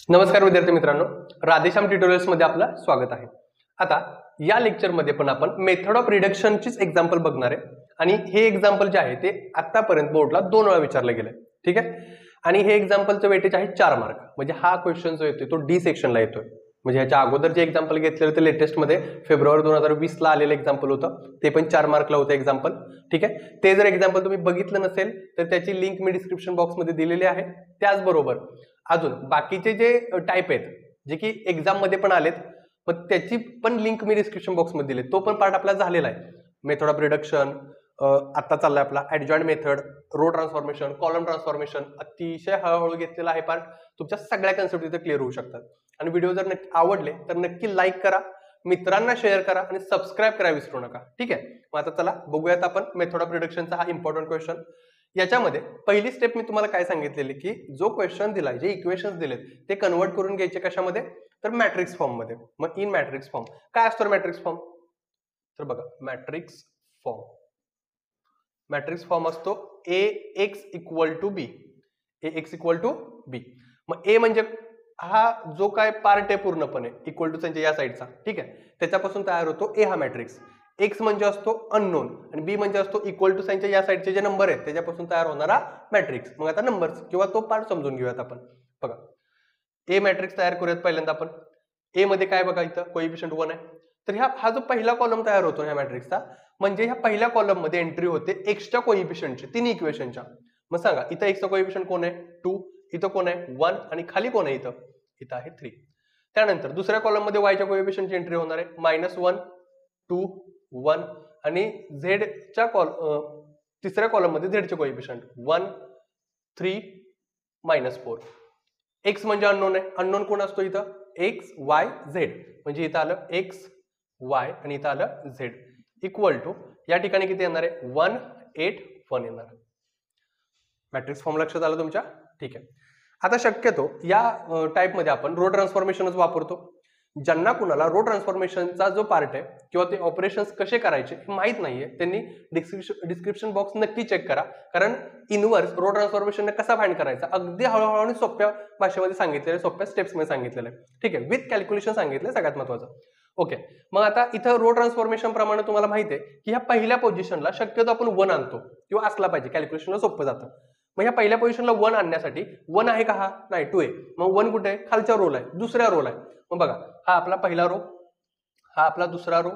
नमस्कार विद्यार्थी मित्रांनो, राधेश्याम ट्युटोरियल्स मध्ये आपलं स्वागत आहे। आता या लेक्चर मध्ये पण आपण मेथड ऑफ रिडक्शनचीच एक्झाम्पल बघणार आहे आणि हे एक्झाम्पल जे आहे ते आतापर्यंत बोर्डला 2 वेळा विचारलं गेलंय, ठीक आहे। आणि हे एक्झाम्पलचं वेटेज आहे 4 मार्क, म्हणजे हा क्वेश्चन जो येतोय तो डी सेक्शनला येतोय। म्हणजे ह्याच्या अगोदर जे एक्झाम्पल घेतलेलं ते लेटेस्ट मध्ये फेब्रुवारी 2020 ला आलेलं एक्झाम्पल होतं, ते पण 4 मार्कला होतं एक्झाम्पल, ठीक आहे। ते जर एक्झाम्पल तुम्ही बघितलं नसेल तर त्याची लिंक मी डिस्क्रिप्शन बॉक्स मध्ये दिलेली आहे। त्याचबरोबर अजून बाकीचे जे टाइप आहेत जे की एक्झाम मध्ये पण आलेत, मग त्याची पण लिंक मी डिस्क्रिप्शन बॉक्स मध्ये दिली, तो पण पार्ट आपला झालेला आहे। मेथड ऑफ रिडक्शन आता चाललाय आपला, adjoint method, row transformation, column transformation, अतिशय हळूहळू घेतलेला आहे पार्ट। तुमच्या सगळ्या कन्सेप्ट इथे क्लिअर होऊ शकतात। आणि व्हिडिओ जर नक्की आवडले तर नक्की लाईक करा, मित्रांना शेअर करा आणि सबस्क्राईब करायला विसरू नका, ठीक आहे। मग आता चला बघूयात आपण मेथड ऑफ रिडक्शनचा हा इम्पॉर्टंट क्वेश्चन। याच्यामध्ये पहिली स्टेप मी तुम्हाला काय सांगितलेली की जो क्वेश्चन दिलाय, जे इक्वेशन्स दिलेत ते कन्वर्ट करून घ्यायचे कशामध्ये, तर मॅट्रिक्स फॉर्म मध्ये। मग इन मॅट्रिक्स फॉर्म काय असतो मॅट्रिक्स फॉर्म, तर बघा मॅट्रिक्स फॉर्म असतो ax equal to B, ax equal to B. मग ए म्हणजे हा जो काय पार्ट आहे पूर्णपणे इक्वल टू त्यांच्या या साईडचा, ठीक आहे, त्याच्यापासून तयार होतो ए हा मॅट्रिक्स। एक्स म्हणजे असतो अननोन आणि बी म्हणजे असतो इक्वल टू साइनच्या या साईडचे जे नंबर आहेत त्याच्यापासून तयार होणारा मॅट्रिक्स। मग आता नंबर्स किंवा तो पार्ट समजून घेऊयात आपण। बघा ए मॅट्रिक्स तयार करूयात पहिल्यांदा आपण। ए मध्ये काय बघा, इथं कोएफिशियंट 1 आहे, तर हा जो पहिला कॉलम तयार होतो ह्या मॅट्रिक्सचा, म्हणजे ह्या पहिल्या कॉलम मध्ये एंट्री होते एक्सच्या कोएफिशियंटची, तिन्ही इक्वेशनच्या। मग सांगा इथं एक्सचा कोएफिशियंट कोण आहे, 2, इथं कोण आहे 1 आणि खाली कोण आहे, इथं आहे 3। त्यानंतर दुसऱ्या कॉलम मध्ये वायच्या कोएफिशियंटची एंट्री होणार आहे -1, 2, 1 आणि झेडच्या तिसऱ्या कॉलम मध्ये झेडचे कोएफिशियंट 1, 3, -4। एक्स म्हणजे अननोन आहे, अननोन कोण असतो इथं, एक्स वाय झेड, म्हणजे इथं आलं एक्स वाय आणि इथं आलं झेड इक्वल टू या ठिकाणी किती येणार आहे 1, 8, 1 येणार। मॅट्रिक्स फॉर्म लक्षात आलं तुमच्या, ठीक आहे। आता शक्यतो या टाइप मध्ये आपण रो ट्रान्सफॉर्मेशनच वापरतो। ज्यांना कुणाला रो ट्रान्सफॉर्मेशनचा जो पार्ट आहे किंवा ते ऑपरेशन्स कसे करायचे हे माहित नाहीये त्यांनी डिस्क्रिप्शन बॉक्स नक्की चेक करा, कारण इनवर्स रो ट्रान्सफॉर्मेशन कसा फाइंड करायचा अगदी हळूहळू आणि सोप्या भाषेमध्ये सांगितलेलं, सोप्या स्टेप्स मध्ये सांगितलेलं आहे, ठीक आहे, विथ कॅल्क्युलेशन सांगितलं सगळ्यात महत्वाचं। ओके, मग आता इथं रो ट्रान्सफॉर्मेशन प्रमाणे तुम्हाला माहिती आहे की ह्या पहिल्या पोझिशनला शक्यतो आपण 1 आणतो किंवा असला पाहिजे, कॅल्क्युलेशनला सोपं जातं। मग ह्या पहिल्या पोझिशनला 1 आणण्यासाठी 1 आहे का, हा नाही 2 आहे, मग 1 कुठे आहे, खालच्या रोला आहे, दुसऱ्या रोला आहे। मग बघा हा आपला पहिला रो, हा आपला दुसरा रो,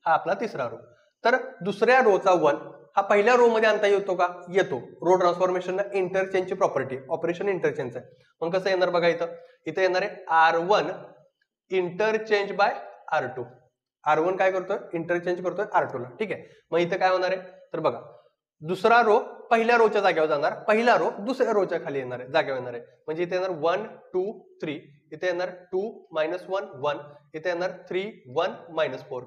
हा आपला तिसरा रो। तर दुसऱ्या रोचा 1 हा पहिल्या रो मध्ये आणता येतो का, येतो। रो ट्रान्सफॉर्मेशन इंटरचेंजची प्रॉपर्टी, ऑपरेशन इंटरचेंज आहे। मग कसं येणार बघा, इथं येणार आहे R1 interchange bye R2। R1 काय करतोय, इंटरचेंज करतोय R2 ला, ठीक आहे। मग इथं काय होणार आहे, तर बघा दुसरा रो पहिल्या रोच्या जागेवर जाणार, पहिला रो दुसऱ्या रोच्या खाली येणार आहे, जागेवर येणार आहे। म्हणजे इथे येणार 1, 2, 3, इथे येणार 2, -1, 1, इथे येणार 3, 1, -4।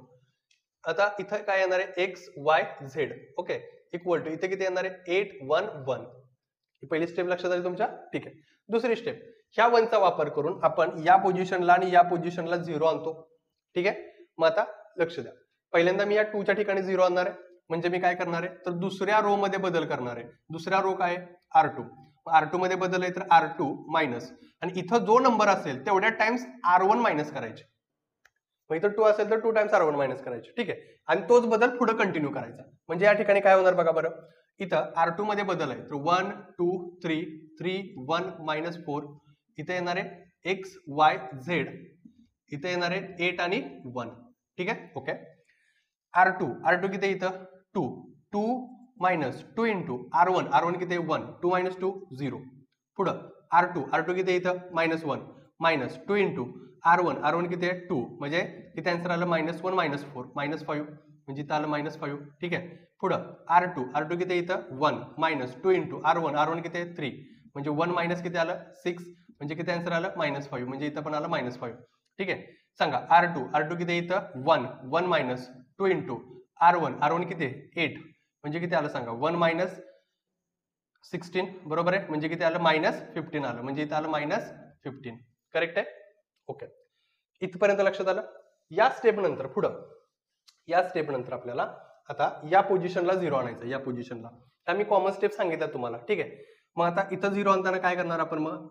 आता इथं काय येणार आहे x y z, okay, equal to इथे किती येणार आहे 8, 1, 1। ही पहिली स्टेप लक्षात आली तुमच्या, ठीक आहे। दुसरी स्टेप, ह्या 1 चा वापर करून आपण या पोझिशनला आणि या पोझिशनला 0 आणतो, ठीक आहे। मग आता लक्ष द्या, पहिल्यांदा मी या 2 च्या ठिकाणी 0 आणणार आहे, म्हणजे मी काय करणार आहे, तर दुसऱ्या रो मध्ये बदल करणार आहे। दुसऱ्या रो काय आहे R2, R2 मध्ये बदल आहे तर R2 मायनस, आणि इथं जो नंबर असेल तेवढ्या टाइम्स R1 मायनस करायचे। मग इथं 2 असेल तर 2 टाइम्स R1 मायनस करायचे, ठीक आहे, आणि तोच बदल पुढे कंटिन्यू करायचा। म्हणजे या ठिकाणी काय होणार बघा बरं, इथं R2 मध्ये बदल आहे तर 1, 2, 3, 3, 1, -4, इथे येणार आहे एक्स वाय झेड, इथे येणार आहे 8 आणि 1, ठीक आहे, ओके। R2 किती इथं 2 मायनस 2 इंटू R1 किती 1, 2 - 2 0, पुढं R2 किती इथं -1 मायनस 2 इंटू R1 किती आहे 2, म्हणजे इथे आन्सर आलं -1, -4, -5, म्हणजे इथं आलं -5, ठीक आहे। पुढं R2 किती इथं 1 मायनस 2 इंटू R1 किती आहे 3, म्हणजे 1 मायनस किती आलं 6, म्हणजे किती आन्सर आलं -5, म्हणजे इथं पण आलं -5, ठीक आहे। सांगा R2 किती इथं 1 मायनस 2 इंटू R1 किती आहे 8, म्हणजे किती आलं सांगा 1 मायनस 16, बरोबर आहे, म्हणजे किती आलं -15 आलं, म्हणजे इथं आलं -15, करेक्ट आहे, ओके। इथपर्यंत लक्षात आलं। या स्टेप नंतर पुढं, या स्टेप नंतर आपल्याला आता या पोझिशनला 0 आणायचं, या पोझिशनला, त्या मी कॉमन स्टेप सांगितलं तुम्हाला, ठीक आहे। मग आता इथं 0 आणताना काय करणार आपण, मग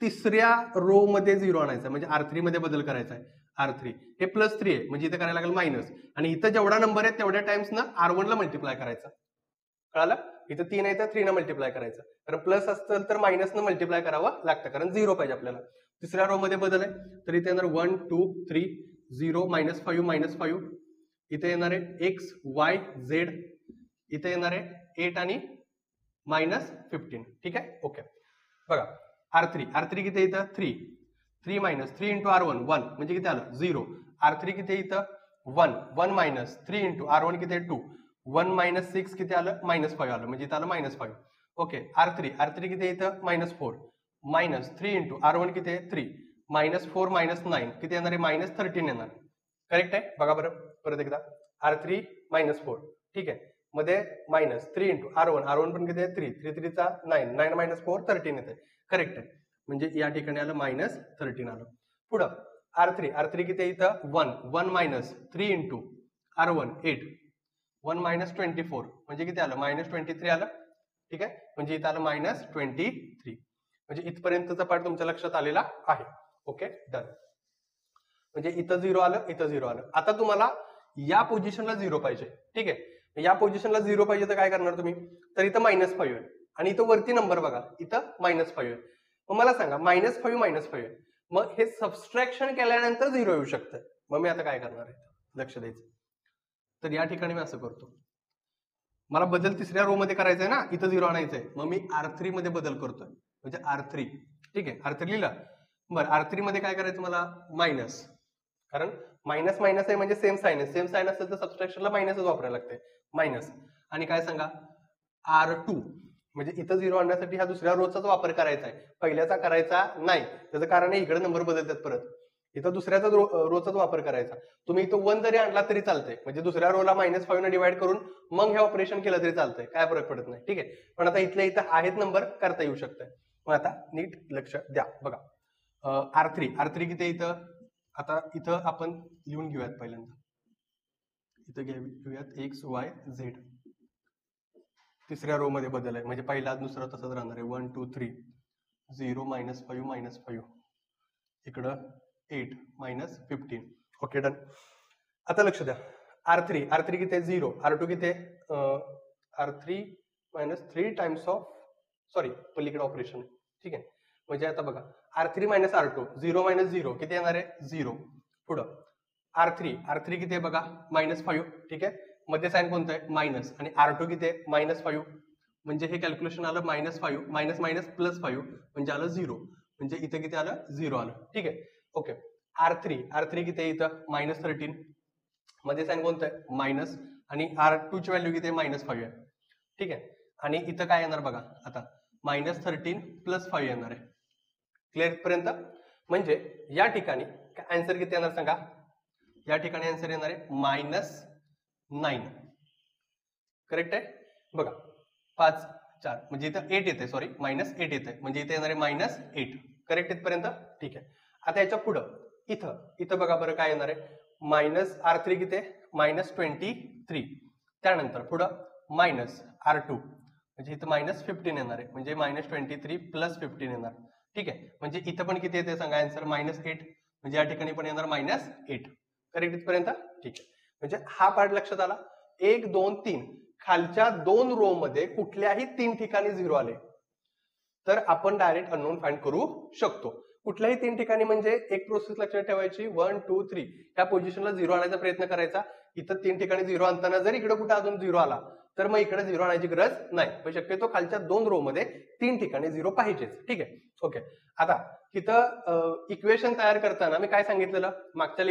तिसऱ्या रो मध्ये 0 आणायचा म्हणजे R3 मध्ये बदल करायचा आहे. R3 हे +3 आहे म्हणजे इथे करायला लागेल मायनस, आणि इथं जेवढा नंबर आहे तेवढ्या टाइम्स ना R1 ला मल्टिप्लाय करायचा. कळालं? इथं 3 आहे तर 3 न मल्टिप्लाय करायचं, कारण प्लस असेल तर मायनस न मल्टिप्लाय करावं लागतं, कारण 0 पाहिजे आपल्याला. तिसऱ्या रो मध्ये बदल आहे तर इथे येणार 1 2 3 0 -5 इथे येणार आहे x y z, इथे येणार आहे 8 आणि -15. ठीक आहे, ओके. बघा R3 किती इथं 3 मायनस 3 इंटू R1 1 म्हणजे किती आलं 0. R3 किती इथं 1 मायनस 3 इंटू R1 किती 2 1 मायनस 6 किती आलं -5 आलं म्हणजे इथं आलं -5. ओके. R3 किती इथं -4 मायनस 3 इंटू R1 किती 3 -4 -9 किती येणार आहे -13 येणार. करेक्ट आहे? बघा बरं परत एकदा. R3 -4 ठीक आहे, मध्ये -3 इंटू R1 पण किती आहे 3 3 चा 9 9 -4 13 येते. करेक्ट आहे, म्हणजे या ठिकाणी आलं -13 आलं. पुढं R3 किती इथं 1 मायनस 3 इंटू R1 8 1 -24 म्हणजे किती आलं -23 आलं. ठीक आहे, म्हणजे इथं आलं -23. म्हणजे इथपर्यंतचा पार्ट तुमच्या लक्षात आलेला आहे. Okay, done. म्हणजे इथं 0 आलं, इथं 0 आलं. आता तुम्हाला या पोझिशनला 0 पाहिजे. ठीक आहे, या पोझिशनला 0 पाहिजे तर काय करणार तुम्ही, तर इथं -5 आहे आणि इथं वरती नंबर बघा इथं -5 आहे. मग मला सांगा -5 आहे, मग हे सबस्ट्रॅक्शन केल्यानंतर 0 येऊ शकतं. मग मी आता काय करणार आहे, लक्ष द्यायचं. तर या ठिकाणी मी असं करतो, मला बदल तिसऱ्या रो मध्ये करायचा आहे ना, इथं 0 आणायचंय, मग मी R3 मध्ये बदल करतोय म्हणजे R3. ठीक आहे, R3 लिहिलं. बरं, R3 मध्ये काय करायचं मला मायनस, कारण मायनस आहे म्हणजे सेम साइन आहे. सेम साइन असेल तर सबस्ट्रॅक्शनला मायनसच वापरायला लागते, मायनस. आणि काय सांगा R2 म्हणजे इथं 0 आणण्यासाठी ह्या दुसऱ्या रोचाच वापर करायचा आहे, पहिल्याचा करायचा नाही. त्याचं कारण आहे इकडे नंबर बदलतात परत, इथं दुसऱ्याचा रोचाच वापर करायचा. तुम्ही इथं 1 जरी आणला तरी चालतंय, म्हणजे दुसऱ्या रोला -5 ने डिवाइड करून मग हे ऑपरेशन केलं तरी चालतंय, काय फरक पडत नाही. ठीक आहे, पण आता इथल्या इथं आहेत नंबर, करता येऊ शकतंय. मग आता नीट लक्ष द्या. बघा R3 किती इथं, आता इथं आपण लिहून घेऊयात पहिल्यांदा, इथं घेऊयात x y z. तिसऱ्या रो मध्ये बदल आहे म्हणजे पहिला दुसरा तसंच राहणार आहे. 1 2 3 0 -5 इकडं 8 -15. Okay, done. आता लक्ष द्या, R3 किती 0, R2 किती R3 -3 टाइम्स ऑफ, सॉरी पलीकडे ऑपरेशन. ठीक आहे, म्हणजे आता बघा R3 -R2 0 -0 किती येणार आहे 0. पुढं R3 किती आहे बघा -5. ठीक आहे, मध्ये साइन कोणतं आहे मायनस, आणि R2 किती आहे -5 म्हणजे हे कॅल्क्युलेशन आलं -5 -5 म्हणजे आलं 0, म्हणजे इथं किती आलं 0 आलं. ठीक आहे, ओके. R3 किती आहे इथं -13 मध्ये साइन कोणतं आहे मायनस, आणि R2 ची व्हॅल्यू किती आहे -5 आहे. ठीक आहे, आणि इथं काय येणार बघा आता -13 + 5 येणार आहे. क्लिअर पर्यंत? म्हणजे या ठिकाणी आन्सर किती येणार सांगा, या ठिकाणी आन्सर येणार आहे -9. करेक्ट आहे? बघा 5 4 म्हणजे इथं 8 येते, सॉरी -8 येते, म्हणजे इथे येणार आहे -8. करेक्ट इथपर्यंत? ठीक आहे. आता याच्या पुढं इथं बघा बरं काय येणार आहे R3 किती -23. त्यानंतर पुढं -R2 म्हणजे इथं -15 येणार आहे, म्हणजे -23 + 15 येणार. ठीक आहे, म्हणजे इथं पण किती येते सांगा आन्सर -8, म्हणजे या ठिकाणी पण येणार -8. करेक्ट इथपर्यंत? ठीक आहे, म्हणजे हा पार्ट लक्षात आला. 1 2 3 खालच्या 2 रो मध्ये कुठल्याही 3 ठिकाणी 0 आले तर आपण डायरेक्ट अननोन फाइंड करू शकतो. कुठल्याही 3 ठिकाणी म्हणजे एक प्रोसेस लक्षात ठेवायची, 1 2 3 त्या पोझिशनला 0 आणायचा प्रयत्न करायचा. इथं 3 ठिकाणी 0 आणताना जर इकडे कुठे अजून 0 आला तर मग इकडे 0 आणायची गरज नाही, पण शक्यतो खालच्या 2 रो मध्ये 3 ठिकाणी 0 पाहिजेच. ठीक आहे, ओके. आता इथं इक्वेशन तयार करताना मी काय सांगितलेलं मागच्या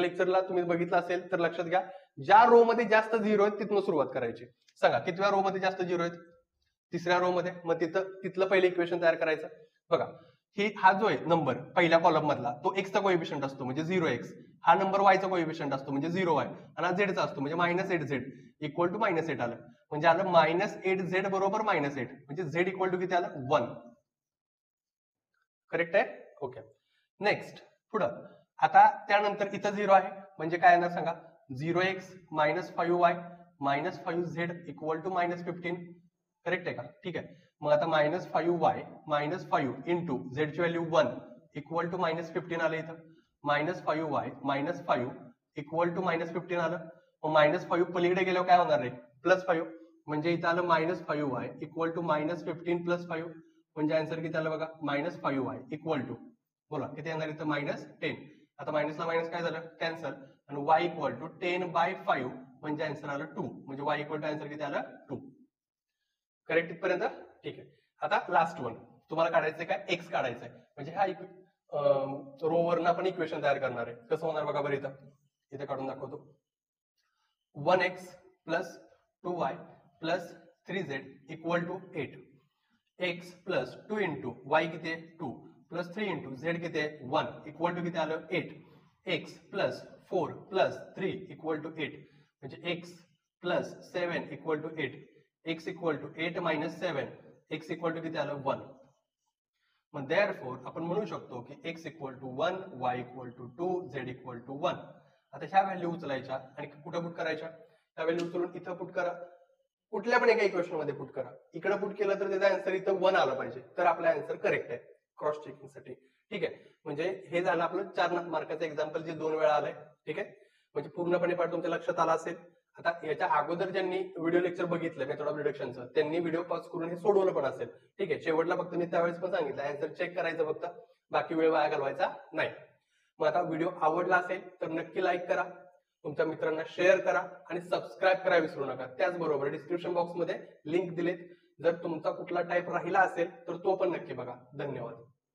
लेक्चरला तुम्ही बघितलं असेल तर लक्षात घ्या, ज्या रो मध्ये जास्त 0 आहेत तिथून सुरुवात करायची. सांगा कितव्या रो मध्ये जास्त 0 आहेत, तिसऱ्या रो मध्ये, मग तिथलं पहिलं इक्वेशन तयार करायचं. बघा हा जो आहे नंबर पहिल्या कॉलम मधला तो x चा कोएफिशियंट असतो म्हणजे 0x, हा नंबर y चा कोएफिशियंट असतो म्हणजे 0y, आणि हा z चा असतो म्हणजे -8z इक्वल टू -8 आलं, म्हणजे आलं -8z बरोबर -8, म्हणजे z इक्वल टू किती आलं 1. करेक्ट आहे? ओके. नेक्स्ट पुढं आता त्यानंतर इथं 0 आहे म्हणजे काय येणार सांगा 0x -5y -5z equal to -15. Correct आहे का? ठीक आहे, मग आता -5y -5 इंटू झेडची व्हॅल्यू 1 इक्वल टू -15 आलं इथं. -5y -5 इक्वल टू -15 आलं. मग -5 पलीकडे गेल्यावर काय होणार रे? +5. म्हणजे इथं आलं -5y इक्वल टू -15 + 5. म्हणजे आन्सर किती आलं बघा? -5y इक्वल टू, बोला किती येणार इथं? -10. आता मायनसला मायनस काय झालं? कॅन्सल. आणि y इक्वल टू 10/5 म्हणजे आन्सर आलं 2. म्हणजे y इक्वल टू आन्सर किती आलं? 2. करेक्ट इथपर्यंत? ठीक आहे. आता लास्ट वन तुम्हाला काढायचंय काय? x काढायचंय. म्हणजे हा रो वरनं आपण इक्वेशन तयार करणार आहे. कसं होणार बघा बरं इथं काढून दाखवतो. 1x plus 2y plus 3z equal to 8. x plus 2 into y किती आहे? 2 प्लस 3 इंटू z किती आहे? 1 इक्वल टू किती आलं? 8. x plus 4 plus 3 equal to 8. म्हणजे x plus 7 equal to 8. x equal to 8 minus 7. x equal to किती आलं? 1. मग देअरफॉर आपण म्हणू शकतो की x equal to 1, y equal to 2, z equal to 1. आता ह्या व्हॅल्यू उचलायच्या आणि कुठं पुट करायच्या? ह्या व्हॅल्यू उचलून इथं पुट करा. कुठल्या पण एका इक्वेशन मध्ये पुट करा. इकडे पुट केलं तर त्याचा आन्सर इथं 1 आला पाहिजे. तर आपला आन्सर करेक्ट आहे क्रॉस चेकिंग साठी. ठीक आहे. म्हणजे हे झालं आपलं 4 मार्काचं एक्झाम्पल जे 2 वेळा आलंय. ठीक आहे. म्हणजे पूर्णपणे पाठ तुमच्या लक्षात आला असेल. आता याच्या अगोदर ज्यांनी व्हिडिओ लेक्चर बघितलं मेथड ऑफ डिडक्शनचं त्यांनी व्हिडिओ पॉज करून हे सोडवलं पण असेल. ठीक आहे. शेवटला फक्त मी त्यावेळेस पण सांगितलं आन्सर चेक करायचं फक्त, बाकी वेळ वाया घालवायचा नाही. मग आता व्हिडिओ आवडला असेल तर नक्की लाईक करा, तुमच्या मित्रांना शेअर करा आणि सबस्क्राईब करायला विसरू नका. त्याचबरोबर डिस्क्रिप्शन बॉक्समध्ये लिंक दिलेत. जर तुमचा कुठला टाईप राहिला असेल तर तो पण नक्की बघा. धन्यवाद.